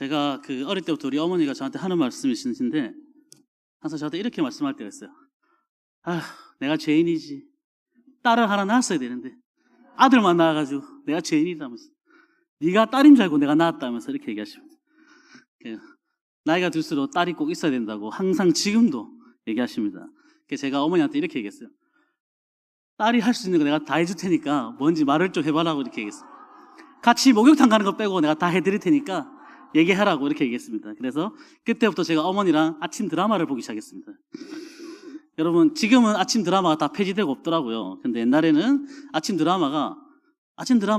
제가 어릴 때부터 우리 어머니가 저한테 하는 말씀이신데 항상 저한테 이렇게 말씀할 때가 있어요. 아, 내가 죄인이지. 딸을 하나 낳았어야 되는데 아들만 낳아가지고 내가 죄인이다면서, 네가 딸인 줄 알고 내가 낳았다면서 이렇게 얘기하십니다. 나이가 들수록 딸이 꼭 있어야 된다고 항상 지금도 얘기하십니다. 제가 어머니한테 이렇게 얘기했어요. 딸이 할 수 있는 거 내가 다 해줄 테니까 뭔지 말을 좀 해봐라고 이렇게 얘기했어요. 같이 목욕탕 가는 거 빼고 내가 다 해드릴 테니까 얘기하라고 이렇게 얘기했습니다. 그래서 그때부터 제가 어머니랑 아침 드라마를 보기 시작했습니다. 여러분, 지금은 아침 드라마가 다 폐지되고 없더라고요. 근데 옛날에는 아침 드라마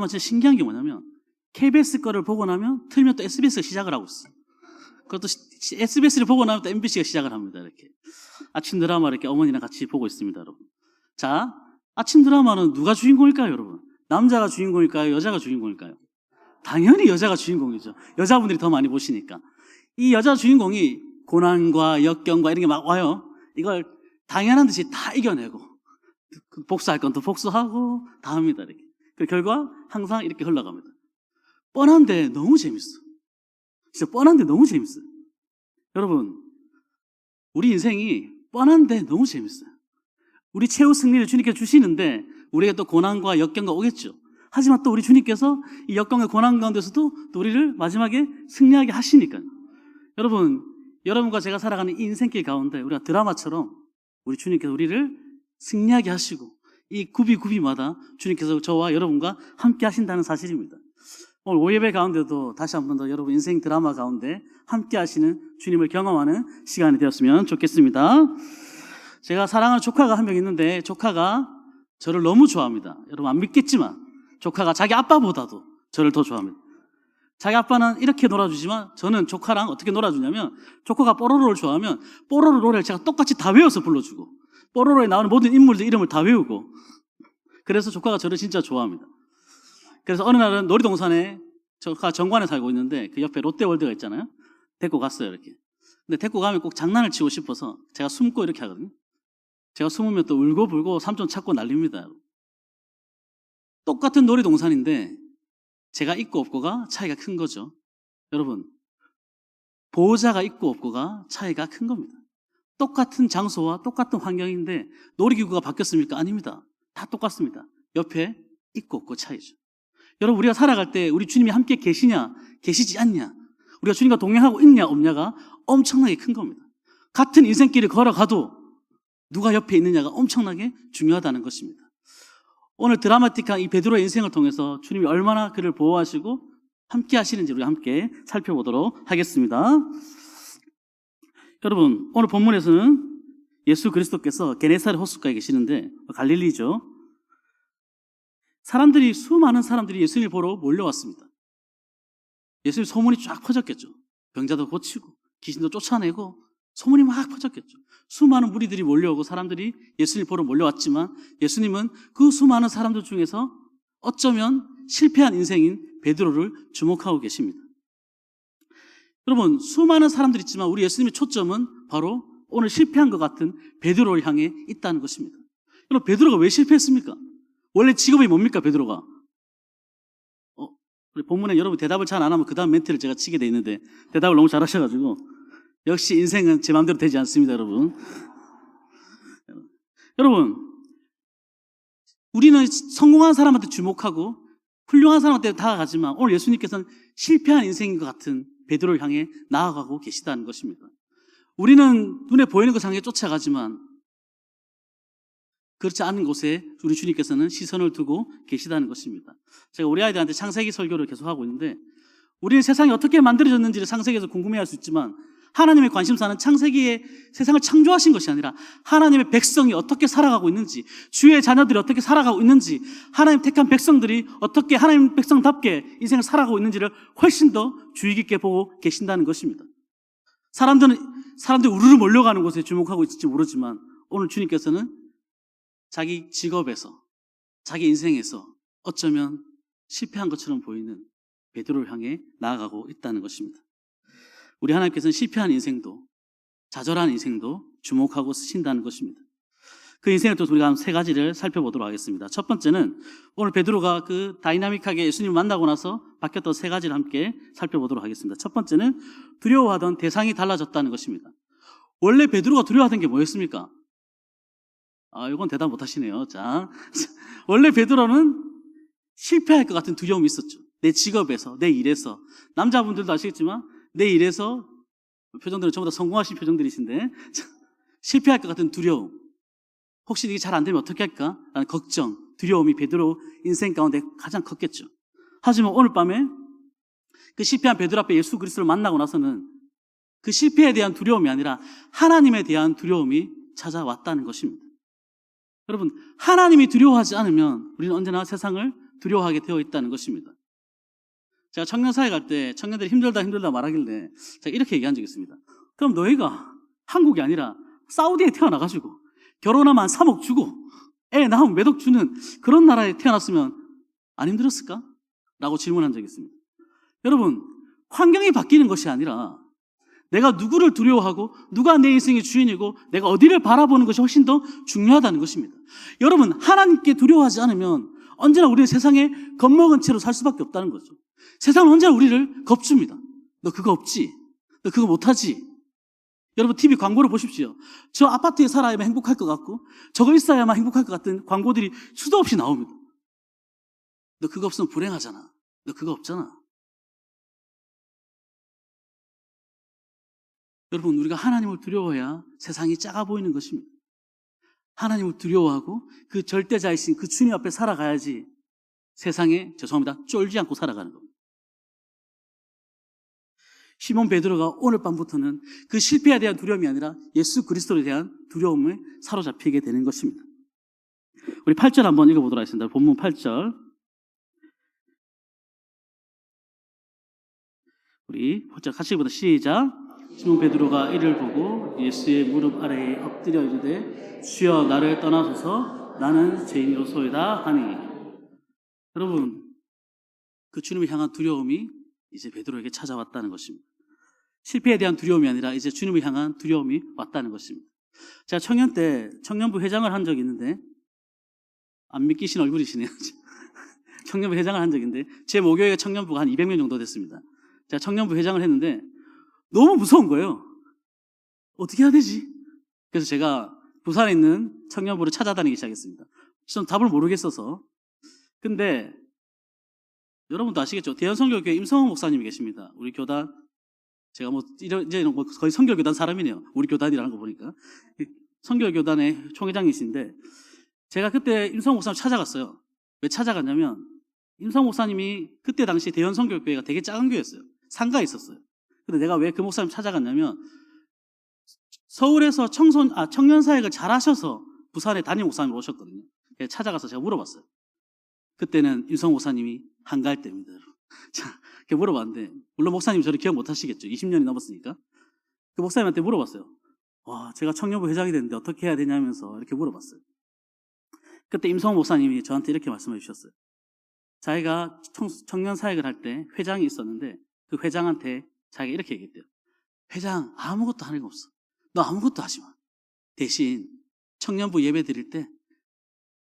진짜 신기한 게 뭐냐면 KBS 거를 보고 나면 틀면 또 SBS가 시작을 하고 있어요. 그것도 SBS를 보고 나면 또 MBC가 시작을 합니다. 이렇게 아침 드라마를 이렇게 어머니랑 같이 보고 있습니다, 여러분. 자, 아침 드라마는 누가 주인공일까요, 여러분? 남자가 주인공일까요? 여자가 주인공일까요? 당연히 여자가 주인공이죠. 여자분들이 더 많이 보시니까. 이 여자 주인공이 고난과 역경과 이런 게 막 와요. 이걸 당연한 듯이 다 이겨내고 복수할 건 또 복수하고 다 합니다. 이렇게. 그 결과 항상 이렇게 흘러갑니다. 뻔한데 너무 재밌어. 진짜 뻔한데 너무 재밌어요. 여러분, 우리 인생이 뻔한데 너무 재밌어요. 우리 최후 승리를 주님께서 주시는데 우리가 또 고난과 역경과 오겠죠. 하지만 또 우리 주님께서 이 역경과 고난 가운데서도 또 우리를 마지막에 승리하게 하시니까요. 여러분, 여러분과 제가 살아가는 이 인생길 가운데 우리가 드라마처럼 우리 주님께서 우리를 승리하게 하시고 이 구비마다 주님께서 저와 여러분과 함께 하신다는 사실입니다. 오늘 오예배 가운데도 다시 한 번 더 여러분 인생 드라마 가운데 함께 하시는 주님을 경험하는 시간이 되었으면 좋겠습니다. 제가 사랑하는 조카가 한 명 있는데 조카가 저를 너무 좋아합니다. 여러분 안 믿겠지만 조카가 자기 아빠보다도 저를 더 좋아합니다. 자기 아빠는 이렇게 놀아주지만 저는 조카랑 어떻게 놀아주냐면, 조카가 뽀로로를 좋아하면 뽀로로 노래를 제가 똑같이 다 외워서 불러주고 뽀로로에 나오는 모든 인물들 이름을 다 외우고, 그래서 조카가 저를 진짜 좋아합니다. 그래서 어느 날은 놀이동산에 조카가 정관에 살고 있는데 그 옆에 롯데월드가 있잖아요. 데리고 갔어요, 이렇게. 근데 데리고 가면 꼭 장난을 치고 싶어서 제가 숨고 이렇게 하거든요. 제가 숨으면 또 울고불고 삼촌 찾고 난립니다. 똑같은 놀이동산인데 제가 있고 없고가 차이가 큰 거죠. 여러분, 보호자가 있고 없고가 차이가 큰 겁니다. 똑같은 장소와 똑같은 환경인데 놀이기구가 바뀌었습니까? 아닙니다. 다 똑같습니다. 옆에 있고 없고 차이죠. 여러분, 우리가 살아갈 때 우리 주님이 함께 계시냐 계시지 않냐, 우리가 주님과 동행하고 있냐 없냐가 엄청나게 큰 겁니다. 같은 인생길을 걸어가도 누가 옆에 있느냐가 엄청나게 중요하다는 것입니다. 오늘 드라마틱한 이 베드로의 인생을 통해서 주님이 얼마나 그를 보호하시고 함께 하시는지 우리가 함께 살펴보도록 하겠습니다. 여러분, 오늘 본문에서는 예수 그리스도께서 게네사렛 호숫가에 계시는데, 갈릴리죠. 수많은 사람들이 예수님을 보러 몰려왔습니다. 예수님 소문이 쫙 퍼졌겠죠. 병자도 고치고 귀신도 쫓아내고 소문이 막 퍼졌겠죠. 수많은 무리들이 몰려오고 사람들이 예수님을 보러 몰려왔지만 예수님은 그 수많은 사람들 중에서 어쩌면 실패한 인생인 베드로를 주목하고 계십니다. 여러분, 수많은 사람들이 있지만 우리 예수님의 초점은 바로 오늘 실패한 것 같은 베드로를 향해 있다는 것입니다. 여러분, 베드로가 왜 실패했습니까? 원래 직업이 뭡니까, 베드로가? 우리 본문에 여러분 대답을 잘 안 하면 그 다음 멘트를 제가 치게 돼 있는데 대답을 너무 잘하셔가지고, 역시 인생은 제 마음대로 되지 않습니다, 여러분. 여러분, 우리는 성공한 사람한테 주목하고 훌륭한 사람한테 다가가지만 오늘 예수님께서는 실패한 인생인 것 같은 베드로를 향해 나아가고 계시다는 것입니다. 우리는 눈에 보이는 것 향해 쫓아가지만 그렇지 않은 곳에 우리 주님께서는 시선을 두고 계시다는 것입니다. 제가 우리 아이들한테 창세기 설교를 계속 하고 있는데, 우리는 세상이 어떻게 만들어졌는지를 창세기에서 궁금해할 수 있지만 하나님의 관심사는 창세기에 세상을 창조하신 것이 아니라 하나님의 백성이 어떻게 살아가고 있는지, 주의 자녀들이 어떻게 살아가고 있는지, 하나님 택한 백성들이 어떻게 하나님 백성답게 인생을 살아가고 있는지를 훨씬 더 주의 깊게 보고 계신다는 것입니다. 사람들이 우르르 몰려가는 곳에 주목하고 있을지 모르지만 오늘 주님께서는 자기 직업에서, 자기 인생에서 어쩌면 실패한 것처럼 보이는 베드로를 향해 나아가고 있다는 것입니다. 우리 하나님께서는 실패한 인생도, 좌절한 인생도 주목하고 쓰신다는 것입니다. 그 인생을 통해서 우리가 한 세 가지를 살펴보도록 하겠습니다. 첫 번째는 오늘 베드로가 그 다이나믹하게 예수님을 만나고 나서 바뀌었던 세 가지를 함께 살펴보도록 하겠습니다. 첫 번째는 두려워하던 대상이 달라졌다는 것입니다. 원래 베드로가 두려워하던 게 뭐였습니까? 이건 대답 못 하시네요. 자, 원래 베드로는 실패할 것 같은 두려움이 있었죠. 내 직업에서, 내 일에서. 남자분들도 아시겠지만 내 일에서 표정들은 전부 다 성공하신 표정들이신데 실패할 것 같은 두려움. 혹시 이게 잘 안 되면 어떻게 할까? 라는 걱정, 두려움이 베드로 인생 가운데 가장 컸겠죠. 하지만 오늘 밤에 그 실패한 베드로 앞에 예수 그리스도를 만나고 나서는 그 실패에 대한 두려움이 아니라 하나님에 대한 두려움이 찾아왔다는 것입니다. 여러분, 하나님이 두려워하지 않으면 우리는 언제나 세상을 두려워하게 되어 있다는 것입니다. 제가 청년사회 갈 때 청년들이 힘들다 말하길래 제가 이렇게 얘기한 적이 있습니다. 그럼 너희가 한국이 아니라 사우디에 태어나가지고 결혼하면 한 3억 주고 애 낳으면 몇 억 주는 그런 나라에 태어났으면 안 힘들었을까? 라고 질문한 적이 있습니다. 여러분, 환경이 바뀌는 것이 아니라 내가 누구를 두려워하고 누가 내 인생의 주인이고 내가 어디를 바라보는 것이 훨씬 더 중요하다는 것입니다. 여러분, 하나님께 두려워하지 않으면 언제나 우리는 세상에 겁먹은 채로 살 수밖에 없다는 거죠. 세상은 언제나 우리를 겁줍니다. 너 그거 없지? 너 그거 못하지? 여러분, TV 광고를 보십시오. 저 아파트에 살아야만 행복할 것 같고 저거 있어야만 행복할 것 같은 광고들이 수도 없이 나옵니다. 너 그거 없으면 불행하잖아. 너 그거 없잖아. 여러분, 우리가 하나님을 두려워해야 세상이 작아 보이는 것입니다. 하나님을 두려워하고 그 절대자이신 그 주님 앞에 살아가야지 세상에, 죄송합니다, 쫄지 않고 살아가는 겁니다. 시몬 베드로가 오늘 밤부터는 그 실패에 대한 두려움이 아니라 예수 그리스도에 대한 두려움에 사로잡히게 되는 것입니다. 우리 8절 한번 읽어보도록 하겠습니다. 본문 8절. 우리 같이 읽어보자. 시작. 시몬 베드로가 이를 보고 예수의 무릎 아래에 엎드려 이르되 주여 나를 떠나소서 나는 죄인으로소이다 하니. 여러분, 그 주님을 향한 두려움이 이제 베드로에게 찾아왔다는 것입니다. 실패에 대한 두려움이 아니라 이제 주님을 향한 두려움이 왔다는 것입니다. 제가 청년 때 청년부 회장을 한 적이 있는데 안 믿기신 얼굴이시네요. 청년부 회장을 한 적이 있는데 제 모교회가 청년부가 한 200명 정도 됐습니다. 제가 청년부 회장을 했는데 너무 무서운 거예요. 어떻게 해야 되지? 그래서 제가 부산에 있는 청년부를 찾아다니기 시작했습니다. 전 답을 모르겠어서. 근데 여러분도 아시겠죠? 대연선교교회 임성호 목사님이 계십니다. 우리 교단, 제가 이제 거의 선교교단 사람이네요. 우리 교단이라는 거 보니까. 선교교단의 총회장이신데, 제가 그때 임성호 목사님 찾아갔어요. 왜 찾아갔냐면, 임성호 목사님이 그때 당시 대연선교교회가 되게 작은 교회였어요. 상가에 있었어요. 근데 내가 왜 그 목사님 찾아갔냐면, 서울에서 청년사역을 잘 하셔서 부산에 담임 목사님으로 오셨거든요. 그래서 찾아가서 제가 물어봤어요. 그때는 임성호 목사님이 한가할 때입니다. 자, 이렇게 물어봤는데, 물론 목사님 저를 기억 못 하시겠죠. 20년이 넘었으니까. 그 목사님한테 물어봤어요. 제가 청년부 회장이 됐는데 어떻게 해야 되냐면서 이렇게 물어봤어요. 그때 임성호 목사님이 저한테 이렇게 말씀해 주셨어요. 자기가 청년 사역을 할 때 회장이 있었는데 그 회장한테 자기가 이렇게 얘기했대요. 회장, 아무것도 하는 거 없어. 너 아무것도 하지 마. 대신 청년부 예배 드릴 때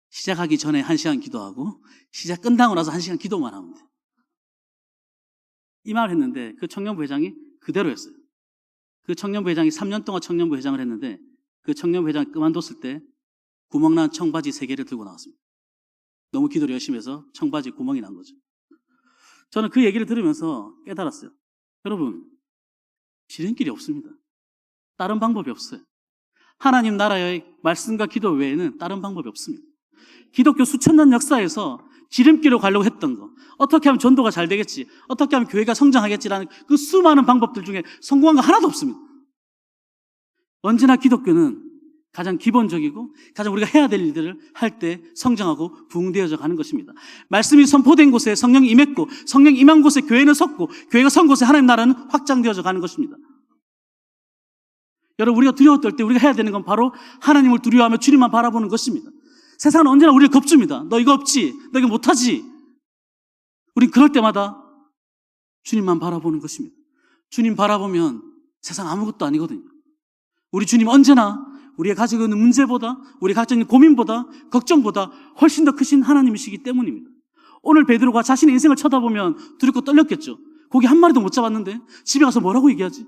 시작하기 전에 1시간 기도하고 시작 끝나고 나서 1시간 기도만 하면 돼. 이 말을 했는데 그 청년부 회장이 그대로 했어요. 그 청년부 회장이 3년 동안 청년부 회장을 했는데 그 청년부 회장이 그만뒀을 때 구멍난 청바지 3개를 들고 나왔습니다. 너무 기도를 열심히 해서 청바지 구멍이 난 거죠. 저는 그 얘기를 들으면서 깨달았어요. 여러분, 지름길이 없습니다. 다른 방법이 없어요. 하나님 나라의 말씀과 기도 외에는 다른 방법이 없습니다. 기독교 수천 년 역사에서 지름길로 가려고 했던 거, 어떻게 하면 전도가 잘 되겠지, 어떻게 하면 교회가 성장하겠지라는 그 수많은 방법들 중에 성공한 거 하나도 없습니다. 언제나 기독교는 가장 기본적이고 가장 우리가 해야 될 일들을 할 때 성장하고 부흥되어져 가는 것입니다. 말씀이 선포된 곳에 성령이 임했고 성령이 임한 곳에 교회는 섰고 교회가 선 곳에 하나님 나라는 확장되어져 가는 것입니다. 여러분, 우리가 두려워 떨 때 우리가 해야 되는 건 바로 하나님을 두려워하며 주님만 바라보는 것입니다. 세상은 언제나 우리를 겁줍니다. 너 이거 없지? 너 이거 못하지? 우린 그럴 때마다 주님만 바라보는 것입니다. 주님 바라보면 세상 아무것도 아니거든요. 우리 주님 언제나 우리가 가지고 있는 문제보다, 우리가 가지고 있는 고민보다, 걱정보다 훨씬 더 크신 하나님이시기 때문입니다. 오늘 베드로가 자신의 인생을 쳐다보면 두렵고 떨렸겠죠. 고기 한 마리도 못 잡았는데 집에 가서 뭐라고 얘기하지?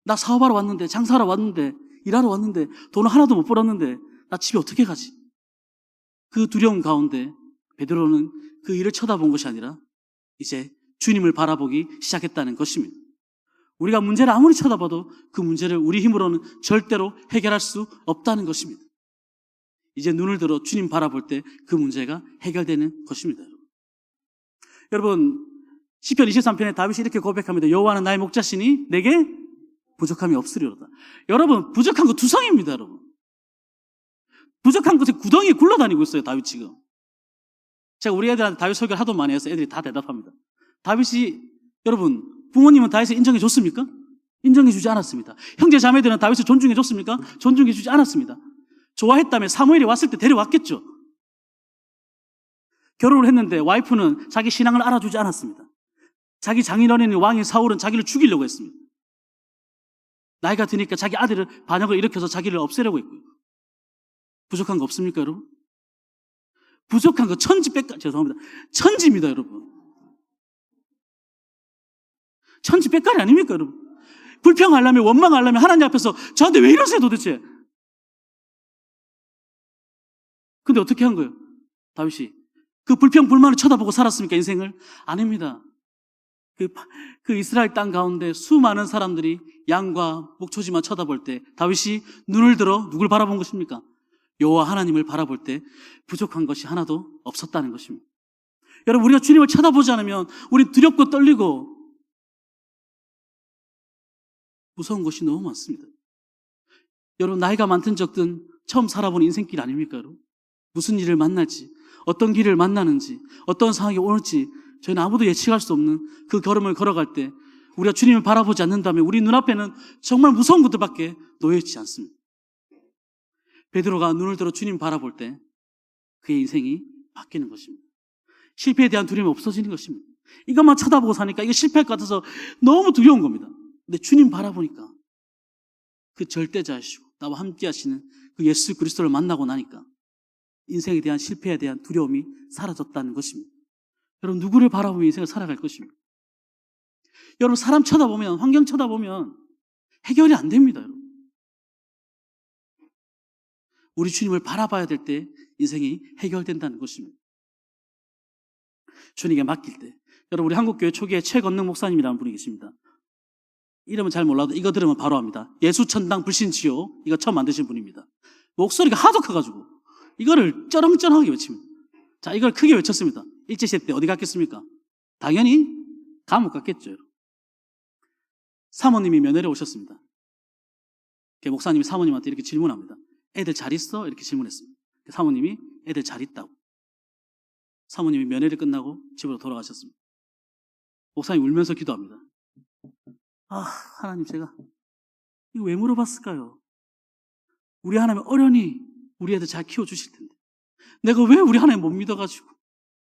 나 사업하러 왔는데, 장사하러 왔는데, 일하러 왔는데, 돈을 하나도 못 벌었는데 나 집에 어떻게 가지? 그 두려움 가운데 베드로는 그 일을 쳐다본 것이 아니라 이제 주님을 바라보기 시작했다는 것입니다. 우리가 문제를 아무리 쳐다봐도 그 문제를 우리 힘으로는 절대로 해결할 수 없다는 것입니다. 이제 눈을 들어 주님 바라볼 때 그 문제가 해결되는 것입니다. 여러분, 시편 23편에 다윗이 이렇게 고백합니다. 여호와는 나의 목자시니 내게 부족함이 없으리로다. 여러분, 부족한 거 투성입니다. 여러분, 부족한 것에 구덩이에 굴러다니고 있어요. 다윗 지금. 제가 우리 애들한테 다윗 설교를 하도 많이 해서 애들이 다 대답합니다. 다윗이, 여러분, 부모님은 다윗을 인정해 줬습니까? 인정해 주지 않았습니다. 형제 자매들은 다윗을 존중해 줬습니까? 존중해 주지 않았습니다. 좋아했다면 사무엘이 왔을 때 데려왔겠죠. 결혼을 했는데 와이프는 자기 신앙을 알아주지 않았습니다. 자기 장인어른인 왕인 사울은 자기를 죽이려고 했습니다. 나이가 드니까 자기 아들을 반역을 일으켜서 자기를 없애려고 했고요. 부족한 거 없습니까, 여러분? 부족한 거 죄송합니다. 천지입니다, 여러분. 천지백갈이 아닙니까, 여러분? 불평하려면, 원망하려면 하나님 앞에서 저한테 왜 이러세요, 도대체? 근데 어떻게 한 거예요? 다윗이 그 불평, 불만을 쳐다보고 살았습니까, 인생을? 아닙니다. 그 이스라엘 땅 가운데 수많은 사람들이 양과 목초지만 쳐다볼 때 다윗이 눈을 들어 누굴 바라본 것입니까? 여호와 하나님을 바라볼 때 부족한 것이 하나도 없었다는 것입니다. 여러분, 우리가 주님을 쳐다보지 않으면 우리 두렵고 떨리고 무서운 것이 너무 많습니다. 여러분, 나이가 많든 적든 처음 살아본 인생길 아닙니까, 여러분? 무슨 일을 만날지, 어떤 길을 만나는지, 어떤 상황이 올지 저희는 아무도 예측할 수 없는 그 걸음을 걸어갈 때 우리가 주님을 바라보지 않는다면 우리 눈앞에는 정말 무서운 것들밖에 놓여있지 않습니다. 베드로가 눈을 들어 주님 바라볼 때 그의 인생이 바뀌는 것입니다. 실패에 대한 두려움이 없어지는 것입니다. 이것만 쳐다보고 사니까 이거 실패할 것 같아서 너무 두려운 겁니다. 근데 주님 바라보니까 그 절대자이시고 나와 함께 하시는 그 예수 그리스도를 만나고 나니까 인생에 대한 실패에 대한 두려움이 사라졌다는 것입니다. 여러분, 누구를 바라보며 인생을 살아갈 것입니다. 여러분, 사람 쳐다보면, 환경 쳐다보면 해결이 안 됩니다. 여러분, 우리 주님을 바라봐야 될 때 인생이 해결된다는 것입니다. 주님에게 맡길 때. 여러분, 우리 한국교회 초기에 최건능 목사님이라는 분이 계십니다. 이름은 잘 몰라도 이거 들으면 바로 압니다. 예수천당 불신지요, 이거 처음 만드신 분입니다. 목소리가 하도 커가지고 이거를 쩌렁쩌렁하게 외칩니다. 자, 이걸 크게 외쳤습니다. 일제시대 때 어디 갔겠습니까? 당연히 감옥 갔겠죠. 사모님이 면회를 오셨습니다. 목사님이 사모님한테 이렇게 질문합니다. 애들 잘 있어? 이렇게 질문했습니다. 사모님이 애들 잘 있다고. 사모님이 면회를 끝나고 집으로 돌아가셨습니다. 목사님이 울면서 기도합니다. 아, 하나님, 제가 이거 왜 물어봤을까요? 우리 하나님 어련히 우리 애들 잘 키워주실 텐데 내가 왜 우리 하나님 못 믿어가지고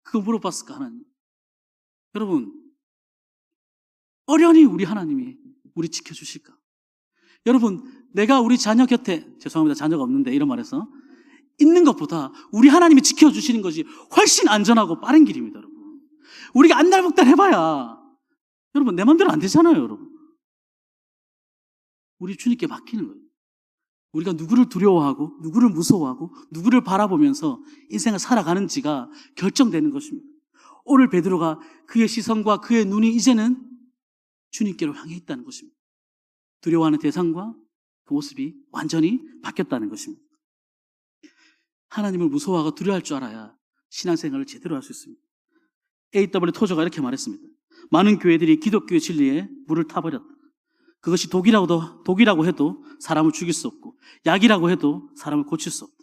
그거 물어봤을까, 하나님? 여러분, 어련히 우리 하나님이 우리 지켜주실까? 여러분, 내가 우리 자녀 곁에, 죄송합니다, 자녀가 없는데 이런 말해서 있는 것보다 우리 하나님이 지켜주시는 것이 훨씬 안전하고 빠른 길입니다. 여러분, 우리가 안달복달 해봐야 여러분 내 맘대로 안 되잖아요. 여러분, 우리 주님께 맡기는 거예요. 우리가 누구를 두려워하고 누구를 무서워하고 누구를 바라보면서 인생을 살아가는지가 결정되는 것입니다. 오늘 베드로가 그의 시선과 그의 눈이 이제는 주님께로 향해 있다는 것입니다. 두려워하는 대상과 그 모습이 완전히 바뀌었다는 것입니다. 하나님을 무서워하고 두려워할 줄 알아야 신앙생활을 제대로 할 수 있습니다. A.W. 토저가 이렇게 말했습니다. 많은 교회들이 기독교의 진리에 물을 타버렸다. 그것이 독이라고 해도 사람을 죽일 수 없고 약이라고 해도 사람을 고칠 수 없다.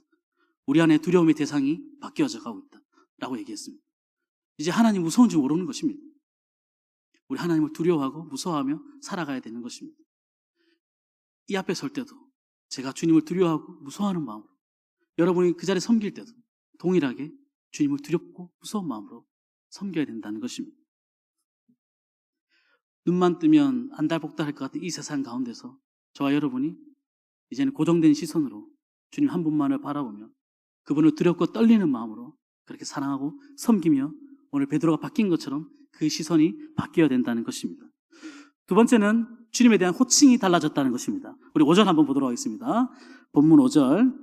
우리 안에 두려움의 대상이 바뀌어져 가고 있다 라고 얘기했습니다. 이제 하나님 무서운지 모르는 것입니다. 우리 하나님을 두려워하고 무서워하며 살아가야 되는 것입니다. 이 앞에 설 때도 제가 주님을 두려워하고 무서워하는 마음으로, 여러분이 그 자리에 섬길 때도 동일하게 주님을 두렵고 무서운 마음으로 섬겨야 된다는 것입니다. 눈만 뜨면 안달복달할 것 같은 이 세상 가운데서 저와 여러분이 이제는 고정된 시선으로 주님 한 분만을 바라보며 그분을 두렵고 떨리는 마음으로 그렇게 사랑하고 섬기며 오늘 베드로가 바뀐 것처럼 그 시선이 바뀌어야 된다는 것입니다. 두 번째는 주님에 대한 호칭이 달라졌다는 것입니다. 우리 5절 한번 보도록 하겠습니다. 본문 5절.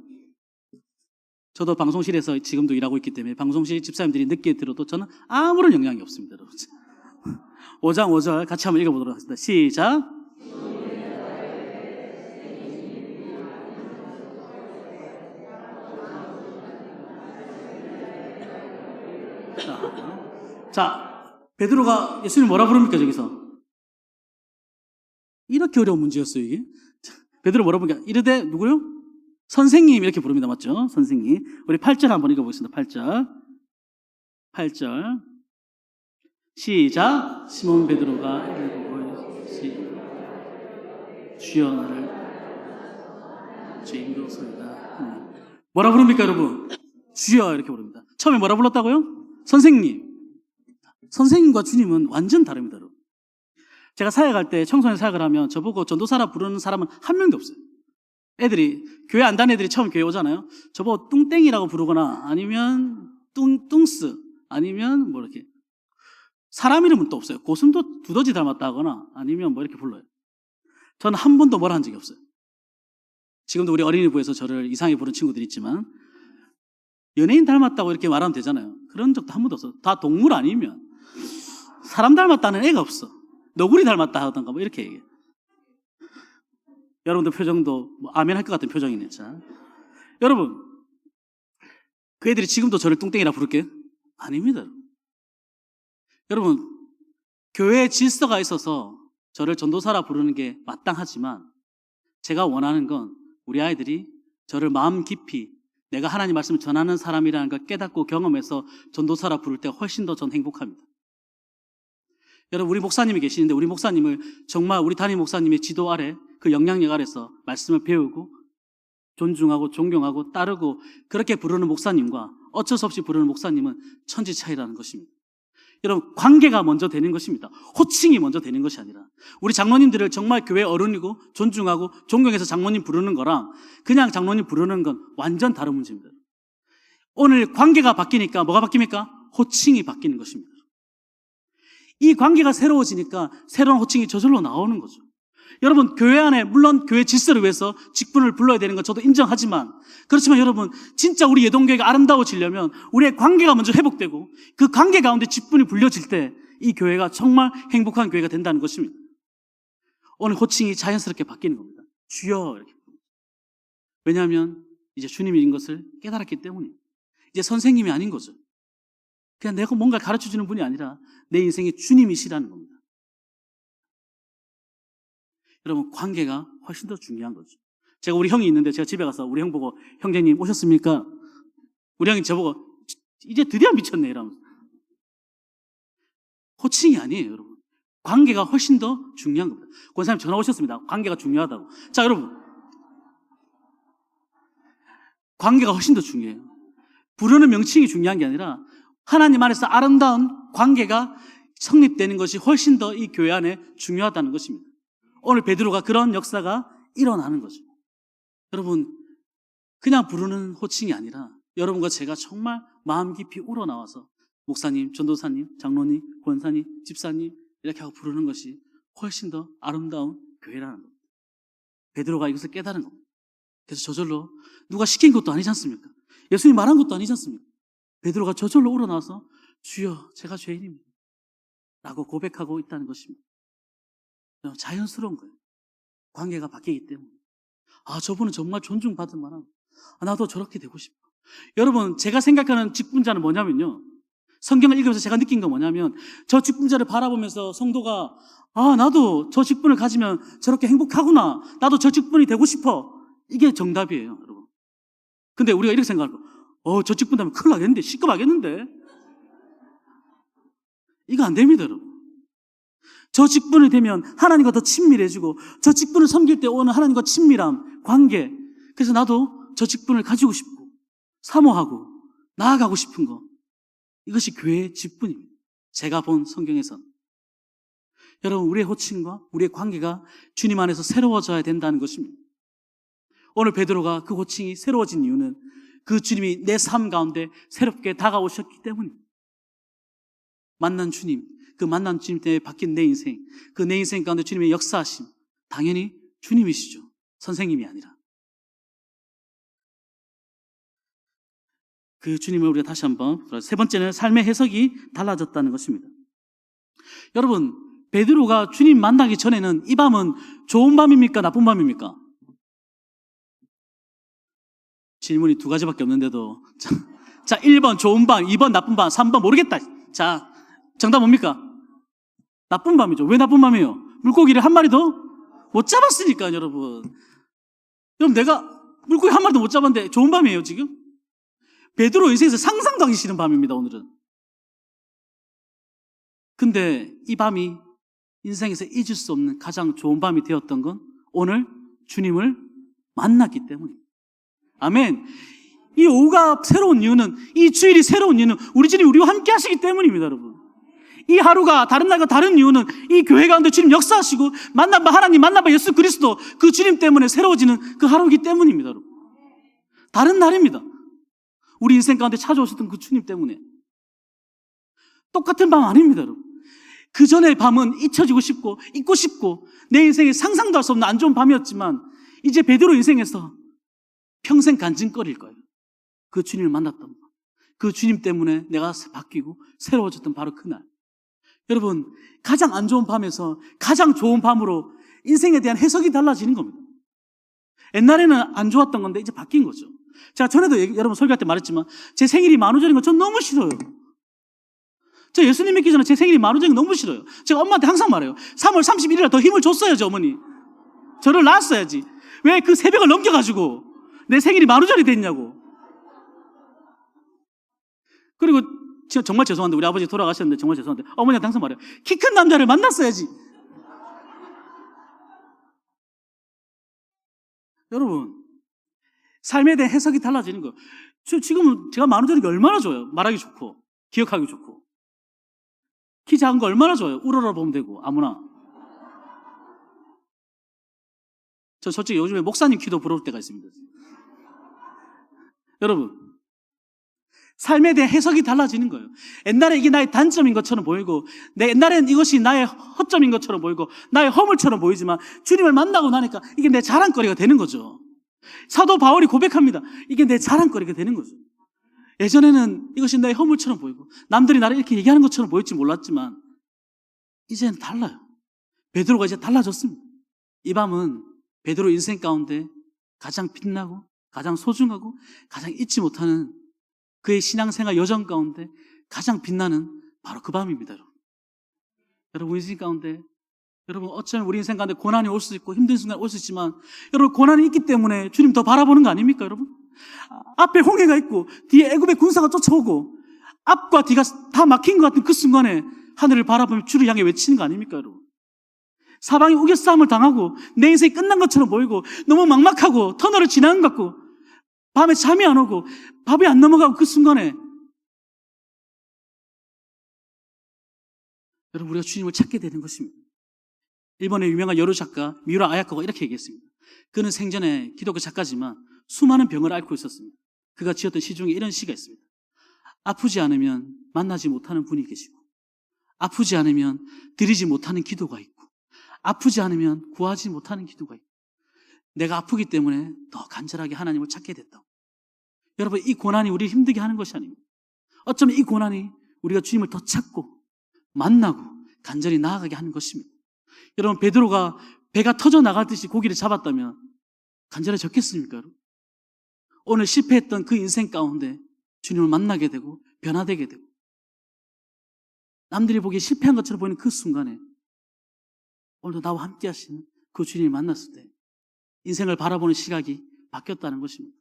저도 방송실에서 지금도 일하고 있기 때문에 방송실 집사님들이 늦게 들어도 저는 아무런 영향이 없습니다. 여러분. 5장 5절 같이 한번 읽어보도록 하겠습니다. 시작. 자, 베드로가 예수님 뭐라 부릅니까, 저기서? 이렇게 어려운 문제였어요, 이게. 베드로 뭐라 부르니까, 이르되, 누구요? 선생님, 이렇게 부릅니다. 맞죠? 선생님. 우리 8절 한번 읽어보겠습니다. 8절. 8절. 시작. 시몬 베드로가 이르고 주여 나를 죄인으로소이다. 뭐라 부릅니까, 여러분? 주여 이렇게 부릅니다. 처음에 뭐라 불렀다고요? 선생님. 선생님과 주님은 완전 다릅니다, 여러분. 제가 사역할 때 청소년 사역을 하면 저보고 전도사라 부르는 사람은 한 명도 없어요. 애들이 교회 안 다니는 애들이 처음 교회 오잖아요. 저보고 뚱땡이라고 부르거나 아니면 뚱스 아니면 뭐 이렇게 사람 이름은 또 없어요. 고슴도 두더지 닮았다 하거나 아니면 뭐 이렇게 불러요. 저는 한 번도 뭐라 한 적이 없어요. 지금도 우리 어린이부에서 저를 이상하게 부르는 친구들이 있지만 연예인 닮았다고 이렇게 말하면 되잖아요. 그런 적도 한 번도 없어요. 다 동물 아니면 사람 닮았다는 애가 없어. 너구리 닮았다 하던가 뭐 이렇게 얘기해. 여러분들 표정도 뭐 아멘 할 것 같은 표정이네. 자, 여러분 그 애들이 지금도 저를 뚱땡이라 부를게요? 아닙니다. 여러분 교회에 질서가 있어서 저를 전도사라 부르는 게 마땅하지만 제가 원하는 건 우리 아이들이 저를 마음 깊이 내가 하나님 말씀을 전하는 사람이라는 걸 깨닫고 경험해서 전도사라 부를 때 훨씬 더 전 행복합니다. 여러분 우리 목사님이 계시는데 우리 목사님을 정말 우리 담임 목사님의 지도 아래 그 영향력 아래서 말씀을 배우고 존중하고 존경하고 따르고 그렇게 부르는 목사님과 어쩔 수 없이 부르는 목사님은 천지 차이라는 것입니다. 여러분 관계가 먼저 되는 것입니다. 호칭이 먼저 되는 것이 아니라 우리 장로님들을 정말 교회 어른이고 존중하고 존경해서 장로님 부르는 거랑 그냥 장로님 부르는 건 완전 다른 문제입니다. 오늘 관계가 바뀌니까 뭐가 바뀝니까? 호칭이 바뀌는 것입니다. 이 관계가 새로워지니까 새로운 호칭이 저절로 나오는 거죠. 여러분 교회 안에 물론 교회 질서를 위해서 직분을 불러야 되는 건 저도 인정하지만 그렇지만 여러분 진짜 우리 예동교회가 아름다워지려면 우리의 관계가 먼저 회복되고 그 관계 가운데 직분이 불려질 때 이 교회가 정말 행복한 교회가 된다는 것입니다. 오늘 호칭이 자연스럽게 바뀌는 겁니다. 주여 이렇게. 왜냐하면 이제 주님인 것을 깨달았기 때문에 이제 선생님이 아닌 거죠. 그냥 내가 뭔가 가르쳐주는 분이 아니라 내 인생의 주님이시라는 겁니다. 여러분 관계가 훨씬 더 중요한 거죠. 제가 우리 형이 있는데 제가 집에 가서 우리 형 보고 형제님 오셨습니까? 우리 형이 저보고 이제 드디어 미쳤네 이러면서. 호칭이 아니에요 여러분. 관계가 훨씬 더 중요한 겁니다. 권사님 전화 오셨습니다. 관계가 중요하다고. 자 여러분 관계가 훨씬 더 중요해요. 부르는 명칭이 중요한 게 아니라 하나님 안에서 아름다운 관계가 성립되는 것이 훨씬 더 이 교회 안에 중요하다는 것입니다. 오늘 베드로가 그런 역사가 일어나는 거죠. 여러분 그냥 부르는 호칭이 아니라 여러분과 제가 정말 마음 깊이 우러나와서 목사님, 전도사님, 장로님, 권사님, 집사님 이렇게 하고 부르는 것이 훨씬 더 아름다운 교회라는 겁니다. 베드로가 이것을 깨달은 겁니다. 그래서 저절로 누가 시킨 것도 아니지 않습니까? 예수님이 말한 것도 아니지 않습니까? 베드로가 저절로 우러나와서 주여 제가 죄인입니다 라고 고백하고 있다는 것입니다. 자연스러운 거예요. 관계가 바뀌기 때문에. 아 저분은 정말 존중받을 만한 나도 저렇게 되고 싶어. 여러분 제가 생각하는 직분자는 뭐냐면요, 성경을 읽으면서 제가 느낀 건 뭐냐면 저 직분자를 바라보면서 성도가 나도 저 직분을 가지면 저렇게 행복하구나, 나도 저 직분이 되고 싶어, 이게 정답이에요 여러분. 근데 우리가 이렇게 생각하고 저 직분 되면 큰일 나겠는데, 시급하겠는데, 이거 안 됩니다 여러분. 저 직분이 되면 하나님과 더 친밀해지고 저 직분을 섬길 때 오는 하나님과 친밀함, 관계, 그래서 나도 저 직분을 가지고 싶고 사모하고 나아가고 싶은 거, 이것이 교회의 직분입니다. 제가 본 성경에서는. 여러분 우리의 호칭과 우리의 관계가 주님 안에서 새로워져야 된다는 것입니다. 오늘 베드로가 그 호칭이 새로워진 이유는 그 주님이 내 삶 가운데 새롭게 다가오셨기 때문입니다. 만난 주님, 그 만난 주님 때문에 바뀐 내 인생, 그 내 인생 가운데 주님의 역사하심, 당연히 주님이시죠. 선생님이 아니라. 그 주님을 우리가 다시 한번, 세 번째는 삶의 해석이 달라졌다는 것입니다. 여러분, 베드로가 주님 만나기 전에는 이 밤은 좋은 밤입니까? 나쁜 밤입니까? 질문이 두 가지밖에 없는데도. 자, 1번 좋은 밤, 2번 나쁜 밤, 3번 모르겠다. 자, 정답 뭡니까? 나쁜 밤이죠. 왜 나쁜 밤이에요? 물고기를 한 마리도 못 잡았으니까, 여러분. 여러분, 내가 물고기 한 마리도 못 잡았는데 좋은 밤이에요, 지금? 베드로 인생에서 상상도 하기 싫은 밤입니다, 오늘은. 근데 이 밤이 인생에서 잊을 수 없는 가장 좋은 밤이 되었던 건 오늘 주님을 만났기 때문입니다. 아멘. 이 오후가 새로운 이유는, 이 주일이 새로운 이유는 우리 주님이 우리와 함께 하시기 때문입니다, 여러분. 이 하루가 다른 날과 다른 이유는 이 교회 가운데 주님 역사하시고 만나봐 하나님, 만나봐 예수 그리스도, 그 주님 때문에 새로워지는 그 하루이기 때문입니다, 여러분. 다른 날입니다. 우리 인생 가운데 찾아오셨던 그 주님 때문에. 똑같은 밤 아닙니다, 여러분. 그 전의 밤은 잊혀지고 싶고 잊고 싶고 내 인생에 상상도 할 수 없는 안 좋은 밤이었지만 이제 베드로 인생에서 평생 간증거릴 거예요. 그 주님을 만났던 밤. 그 주님 때문에 내가 바뀌고 새로워졌던 바로 그날. 여러분, 가장 안 좋은 밤에서 가장 좋은 밤으로 인생에 대한 해석이 달라지는 겁니다. 옛날에는 안 좋았던 건데 이제 바뀐 거죠. 제가 전에도 여러분 설교할 때 말했지만 제 생일이 만우절인 거 전 너무 싫어요. 저 예수님 믿기 전에 제 생일이 만우절인 거 너무 싫어요. 제가 엄마한테 항상 말해요. 3월 31일에 더 힘을 줬어야지, 어머니. 저를 낳았어야지. 왜 그 새벽을 넘겨가지고 내 생일이 만우절이 됐냐고. 그리고 정말 죄송한데, 우리 아버지 돌아가셨는데 정말 죄송한데 어머니한테 항상 말해요. 키 큰 남자를 만났어야지. 여러분, 삶에 대한 해석이 달라지는 거예요. 지금은 제가 만우절인 게 얼마나 좋아요. 말하기 좋고 기억하기 좋고. 키 작은 거 얼마나 좋아요. 우러러 보면 되고 아무나. 저 솔직히 요즘에 목사님 키도 부러울 때가 있습니다. 여러분, 삶에 대한 해석이 달라지는 거예요. 옛날에 이게 나의 단점인 것처럼 보이고, 옛날엔 이것이 나의 허점인 것처럼 보이고 나의 허물처럼 보이지만 주님을 만나고 나니까 이게 내 자랑거리가 되는 거죠. 사도 바울이 고백합니다. 이게 내 자랑거리가 되는 거죠. 예전에는 이것이 나의 허물처럼 보이고 남들이 나를 이렇게 얘기하는 것처럼 보일지 몰랐지만 이제는 달라요. 베드로가 이제 달라졌습니다. 이 밤은 베드로 인생 가운데 가장 빛나고 가장 소중하고 가장 잊지 못하는 그의 신앙생활 여정 가운데 가장 빛나는 바로 그 밤입니다. 여러분, 여러분 인생 가운데, 여러분 어쩌면 우리 인생 가운데 고난이 올 수 있고 힘든 순간이 올 수 있지만 여러분 고난이 있기 때문에 주님 더 바라보는 거 아닙니까, 여러분? 앞에 홍해가 있고 뒤에 애굽의 군사가 쫓아오고 앞과 뒤가 다 막힌 것 같은 그 순간에 하늘을 바라보며 주를 향해 외치는 거 아닙니까, 여러분? 사방이 우겨싸움을 당하고 내 인생이 끝난 것처럼 보이고 너무 막막하고 터널을 지나는 것 같고 밤에 잠이 안 오고 밥이 안 넘어가고 그 순간에 여러분 우리가 주님을 찾게 되는 것입니다. 일본의 유명한 여로 작가 미우라 아야코가 이렇게 얘기했습니다. 그는 생전에 기독교 작가지만 수많은 병을 앓고 있었습니다. 그가 지었던 시 중에 이런 시가 있습니다. 아프지 않으면 만나지 못하는 분이 계시고 아프지 않으면 드리지 못하는 기도가 있고 아프지 않으면 구하지 못하는 기도가 있고 내가 아프기 때문에 더 간절하게 하나님을 찾게 됐다고. 여러분, 이 고난이 우리를 힘들게 하는 것이 아닙니다. 어쩌면 이 고난이 우리가 주님을 더 찾고 만나고 간절히 나아가게 하는 것입니다. 여러분, 베드로가 배가 터져 나가듯이 고기를 잡았다면 간절해졌겠습니까, 여러분? 오늘 실패했던 그 인생 가운데 주님을 만나게 되고 변화되게 되고 남들이 보기에 실패한 것처럼 보이는 그 순간에 오늘도 나와 함께 하시는 그 주님을 만났을 때 인생을 바라보는 시각이 바뀌었다는 것입니다.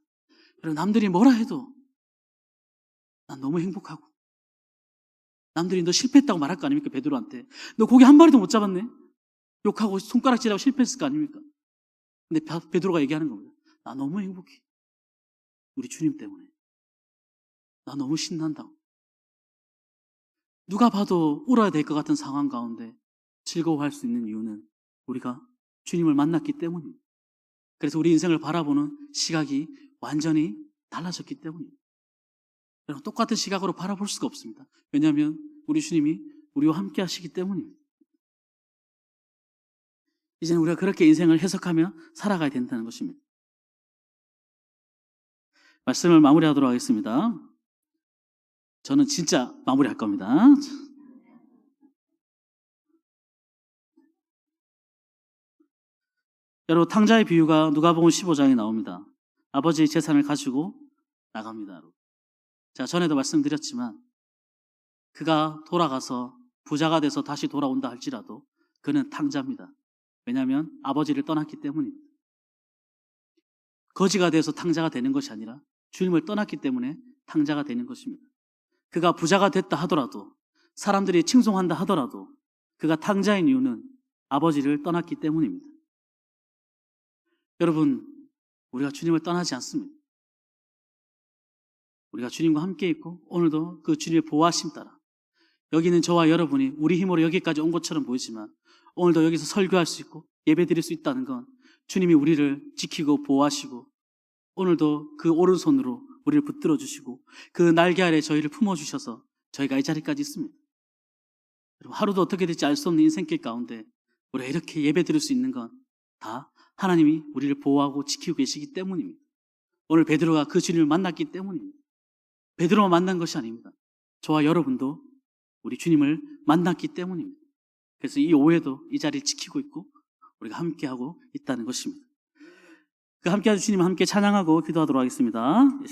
여러분, 남들이 뭐라 해도 난 너무 행복하고 남들이 너 실패했다고 말할 거 아닙니까? 베드로한테 너 고기 한 마리도 못 잡았네? 욕하고 손가락질하고 실패했을 거 아닙니까? 근데 베드로가 얘기하는 겁니다. 나 너무 행복해. 우리 주님 때문에. 나 너무 신난다고. 누가 봐도 울어야 될 것 같은 상황 가운데 즐거워할 수 있는 이유는 우리가 주님을 만났기 때문입니다. 그래서 우리 인생을 바라보는 시각이 완전히 달라졌기 때문입니다. 여러분, 똑같은 시각으로 바라볼 수가 없습니다. 왜냐하면 우리 주님이 우리와 함께 하시기 때문입니다. 이제는 우리가 그렇게 인생을 해석하며 살아가야 된다는 것입니다. 말씀을 마무리하도록 하겠습니다. 저는 진짜 마무리할 겁니다. 여러분, 탕자의 비유가 누가복음 15장에 나옵니다. 아버지의 재산을 가지고 나갑니다. 제가 전에도 말씀드렸지만 그가 돌아가서 부자가 돼서 다시 돌아온다 할지라도 그는 탕자입니다. 왜냐하면 아버지를 떠났기 때문입니다. 거지가 돼서 탕자가 되는 것이 아니라 주님을 떠났기 때문에 탕자가 되는 것입니다. 그가 부자가 됐다 하더라도, 사람들이 칭송한다 하더라도 그가 탕자인 이유는 아버지를 떠났기 때문입니다. 여러분, 우리가 주님을 떠나지 않습니다. 우리가 주님과 함께 있고 오늘도 그 주님의 보호하심 따라 여기는 저와 여러분이 우리 힘으로 여기까지 온 것처럼 보이지만 오늘도 여기서 설교할 수 있고 예배드릴 수 있다는 건 주님이 우리를 지키고 보호하시고 오늘도 그 오른손으로 우리를 붙들어 주시고 그 날개 아래 저희를 품어주셔서 저희가 이 자리까지 있습니다. 여러분, 하루도 어떻게 될지 알 수 없는 인생길 가운데 우리가 이렇게 예배드릴 수 있는 건 다 하나님이 우리를 보호하고 지키고 계시기 때문입니다. 오늘 베드로가 그 주님을 만났기 때문입니다. 베드로만 만난 것이 아닙니다. 저와 여러분도 우리 주님을 만났기 때문입니다. 그래서 이 오후에도 이 자리를 지키고 있고 우리가 함께하고 있다는 것입니다. 그 함께하신 주님 함께 찬양하고 기도하도록 하겠습니다. 함께